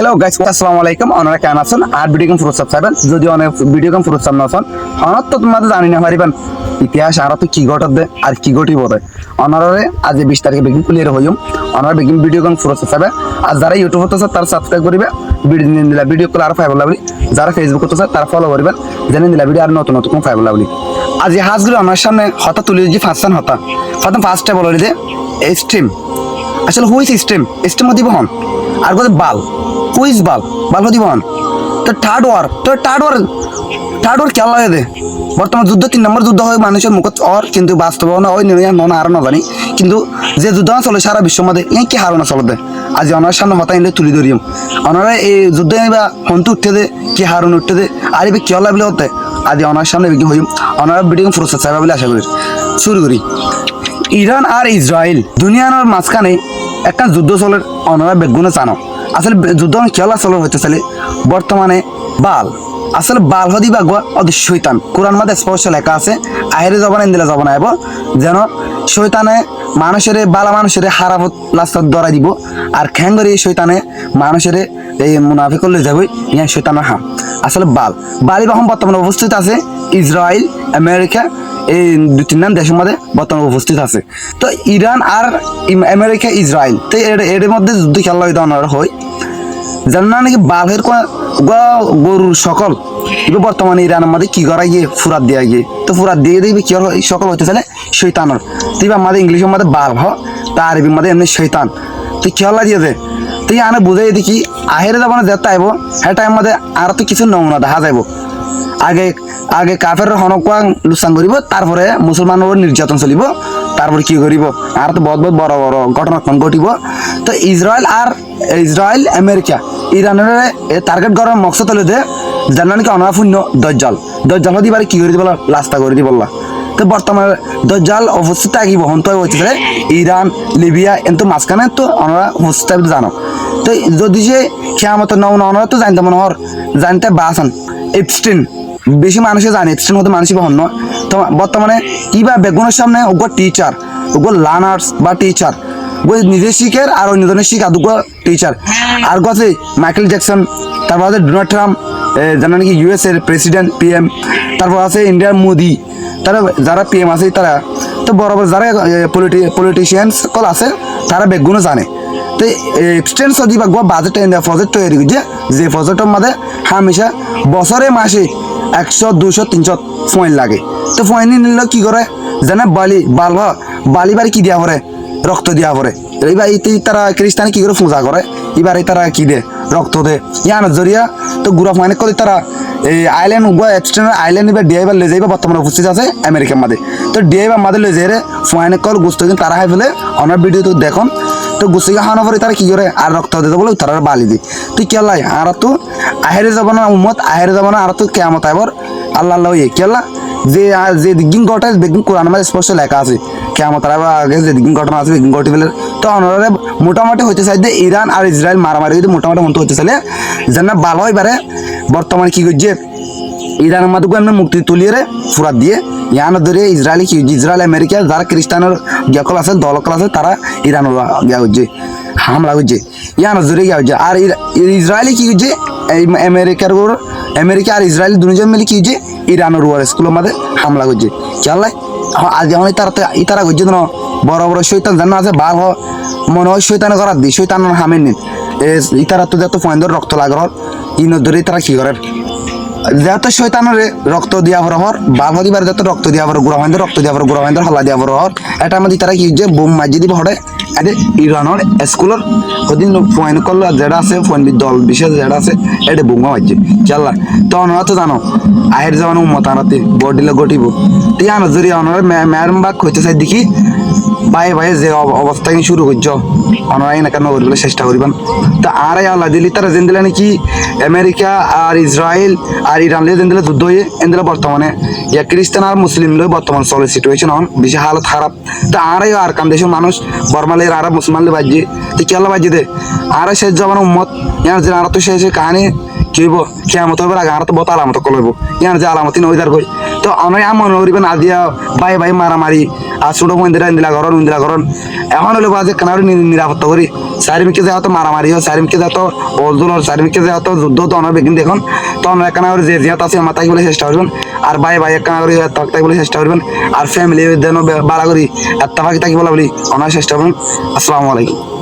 Hello guys, আসসালামু আলাইকুম। আপনারা কেমন আছেন? আর ভিডিও গেম ফুরুত সাবস্ক্রাইবার যদি অনেক ভিডিও গেম ফুরুত সামনে আছেন অনার তো তোমাদের জানি না পারিবেন ইতিহাস আর তো কি ঘটত দে আর কি ঘটিব দে অনারে আজ 20 তারিখে বেগিং ক্লিয়ার হইম অনার বেগিং ভিডিও গেম ফুরুত সাবস্ক্রাইবার আর যারা ইউটিউব হতে তারা সাবস্ক্রাইব করিবে ভিডিও দিলা ভিডিও কল আর ফাইভ লাভলি যারা ফেসবুক হতে তারা ফলো করিবেন জানেন দিলা ভিডিও আর নতুন নতুন ফাইভ লাভলি আজ এই হাজগুলো আমার সামনে হতা তুলি যে ফার্স্ট হতা প্রথম ফার্স্টে বলে দে স্ট্রিম আসলে হুইস স্ট্রিম স্ট্রিম দিব হন আর বলে বাল হুইস বাল বাল দিব হন তো থার্ড ওয়ার খেলা লাগে দে বর্তমান যুদ্ধ 3 নম্বর যুদ্ধ হয় মানুষের মুখত অর কিন্তু বাস্তবনা ওই নন আর না জানি কিন্তু যে যুদ্ধ চলে সারা বিশ্বের মধ্যে এই কি হারো না চলে দে আজ ওনার সামনে হতা ইলে তুলি ধরিম ওনারা এই যুদ্ধ বা হন্তু উঠতে দে কি হারুন উঠতে দে আর এবার কি হলা বলে হতে আজ ওনার সামনে বিকি হইম ওনারা ভিডিও ফুরসত চাইবা বলে আশা করি শুরু করি ইরান আর ইসরায়েল দুনিয়ার মাঝখানে একটা যুদ্ধ চলে ওনারা বেগুনে জানো আসলে যুদ্ধ খেলা চলে হইতে চলে বর্তমানে বাল আসলে বাল হদি বা অদি শৈতান কোরআন মাঝে স্পষ্ট লেখা আছে আহেরে জবান দিলে জবান আইব যেন শৈতানে মানুষের বালা মানুষের হারাবত লাস্টার দরা দিব আর খ্যাঙ্গরি শৈতানে মানুষের এই মুনাফি করলে যাবই ইয়া শৈতানের হাম আসলে বালি রকম বর্তমানে উপস্থিত আছে ইসরায়েল আমেরিকা এই 2-3 নাম দেশের মধ্যে বর্তমানে উপস্থিত আছে তো ইরান আর আমেরিকা ইসরায়েল তো এর মধ্যে যুদ্ধ খেলা হয় জান না নাকি বালের গরুর সকল এবার বর্তমানে ইরানের মধ্যে কি করা গিয়ে ফুরাত দেওয়া গিয়ে তো ফুরাত দিয়ে দিবি কি সকল হইতে চলে শৈতানর তুই আমাদের ইংলিশের মধ্যে বাল হ তা আরবির মধ্যে এমনি শৈতান তুই কি হল্লা দিয়ে দে তুই আনে বুঝাই দেখি আহেরে যাব না যেতে আইব হ্যাঁ টাইম মধ্যে আর তো কিছু নমুনা দেখা যাইব আগে কাফের হনকুয়া লুসান করিব তারপরে মুসলমানের নির্যাতন চলিব তারপরে কি করিব আর তো বহুত বড় বড় ঘটনা ঘটিব তো ইসরায়েল আমেরিকা ইরানের টার্গেট করার মকসদ হলে দে জানান কি অনাফূন্য দজ্জাল হতে পারে কি করে দিব লাস্তা করে দিব তো বর্তমানে দজ্জাল উপস্থিত থাকিব হন তো হইতেছে ইরান লিবিয়া এত মাঝখানে তো ওনারা উপস্থিত জানো তো যদি যে খেয়ামত ওনারা তো জানতে মনে হর জানতে বাসন এপস্টিন বেশি মানুষে জানে এপস্টিন মতো মানুষই হন না তো বর্তমানে কিবা বেগুনের সামনে ওগো টিচার ওগো লার্নার্স বা টিচার নিজে শিখের আর অন্যজনের শিখা দুগো টিচার আর গছে মাইকেল জ্যাকসন তারপর আছে ডোনাল্ড ট্রাম্প জানা নাকি ইউএস এর প্রেসিডেন্ট পিএম তারপর আছে ইন্ডিয়ার মোদি তারা যারা পিএম আছে তারা তো বরাবর যারা পলিটিশিয়ানস কল আছে তারা বেগুনও জানে তো এক্সটেন্স যদি বা বাজেট প্রজেক্ট তৈরি করছে যে প্রজেক্টের মধ্যে হামেশা বছরে মাসে 100-200-300 পয়েন্ট লাগে তো পয়েন্ট নিলে কি করে জানে বালি বাড়ি কি দিয়া পরে রক্ত দিয়া পরে এইবার তারা খ্রিস্টানি কি করে পূজা করে এবার তারা কি দে রক্ত দে ইয়ান জরিয়া তো গুড়া ফাইনে করে তারা এই আইল্যান্ড এক্সটেন্ডার আইল্যান্ড এবার ডিআইবার লে যাইবা বর্তমানে উপস্থিত আছে আমেরিকার মাঝে তো ডিআইবার মাঝে লে যাই রে ফাইনে কল গুস্ত কিন্তু তারা হাই ফেলে অনার ভিডিও তো দেখুন তো গুছিয়ে খাওয়ানোর পরে তারা কি করে আর রক্ত দিতে বলে তারা বালি দি তুই কেলাই আর তো আহেরে যাব না উম্মত আহেরে যাব না আর তো কেমত আইবর আল্লাহ ইয়ে কেলা যে দিন ঘটা বেগিন কোরআন মাঝে স্পষ্ট লেখা আছে কেমত আগে যে দিন ঘটনা আছে বেগিন ঘটি ফেলে তো অনারে মোটামুটি হইতে চাই যে ইরান আর ইসরায়েল মারামারি যদি মোটামুটি মতো হইতে চাইলে যেন ভালো হয় পারে বর্তমানে কি করছে ইরানের মাধ্যমে এমনি মুক্তি তুলিয়ে ফুরাত দিয়ে ইয়ান ধরে ইসরায়েল আমেরিকা যারা খ্রিস্টানের গিয়াকল আছে দলকল আছে তারা ইরানের গিয়া হচ্ছে হামলা করছে ইয়ান ধরে গিয়া হচ্ছে আর ইসরায়েলি কি করছে আমেরিকা আর ইসরায়েল দুজন মিলে কি হচ্ছে ইরানের ওয়ার স্কুলের মধ্যে হামলা করছে খেয়াল আজ যেমন তারা করছে না বড় বড় শৈতান জানা আছে বার মনে হয় শৈতানে করার দিই শৈতান হামের নিন ইতারা তো যত পয়েন্ট রক্ত লাগার ইনের ধরে তারা কি করে যেহেতু শৈতানের রক্ত দিয়া ভর হর বাল হদিবার যত রক্ত দিয়া ভর গুড়া ভাইন্দের রক্ত দিয়া ভর গুড়া ভাইন্দের হলা দিয়া ভর হর এটা আমাদের তারা কি যে বোম মাজি দিব হরে এদের ইরানের স্কুলের ওদিন পয়েন্ট করলো যেটা আছে পয়েন্ট দল বিশেষ যেটা আছে এটা বোমা মারছে চাল্লা তো ওনারা তো জানো আহের যাওয়ান মতানাতে বডিলে গটিব তুই আনো যদি ওনারা ম্যাডাম বাক হইতে চাই দেখি ভাই যে অবস্থা শুরু করছ ওনারা এনে কেন করবে চেষ্টা করবেন তো আর আল্লাহ দিলি তারা জেন দিলে নাকি আমেরিকা আর ইসরায়েল আর ইরান লিয়ে জেন দিলে যুদ্ধ হয়ে এন দিলে বর্তমানে ইয়া খ্রিস্টান আর মুসলিম লই বর্তমান চলে সিচুয়েশন হন বেশি হালত খারাপ তো আরাই আর কাম দেশের মানুষ বর্মালের আর মুসলমান বাজিয়ে তো কি আল্লাহ বাজিয়ে দে আর শেষ জবান উম্মত ইয়ার যে আর তো শেষ কাহানি কি হইব কেমত হবে আগে আর তো বত আলামত কলব ইয়ার যে আলামতি নইদার কই তো অনেক মনে করিবেন আজিয়া ভাই ভাই মারামারি আর ছোট মন্দিরা ইন্দিরা করন এখন হলে বাজে কেন নিরাপত্তা করি চারিমিকে যে হতো মারামারি হয় চারিমিকে যে হতো ওলদুল হয় চারিমিকে যে হতো যুদ্ধ তো অনেক বেগিন দেখুন তো অনেক একানা করে যে জিয়াত আছে মাথায় বলে চেষ্টা করবেন আর ভাই ভাই একানা করে তাই বলে চেষ্টা করবেন আর ফ্যামিলি যেন বাড়া করি একটা ফাঁকি থাকি বলা বলি অনেক চেষ্টা করবেন। আসসালামু আলাইকুম।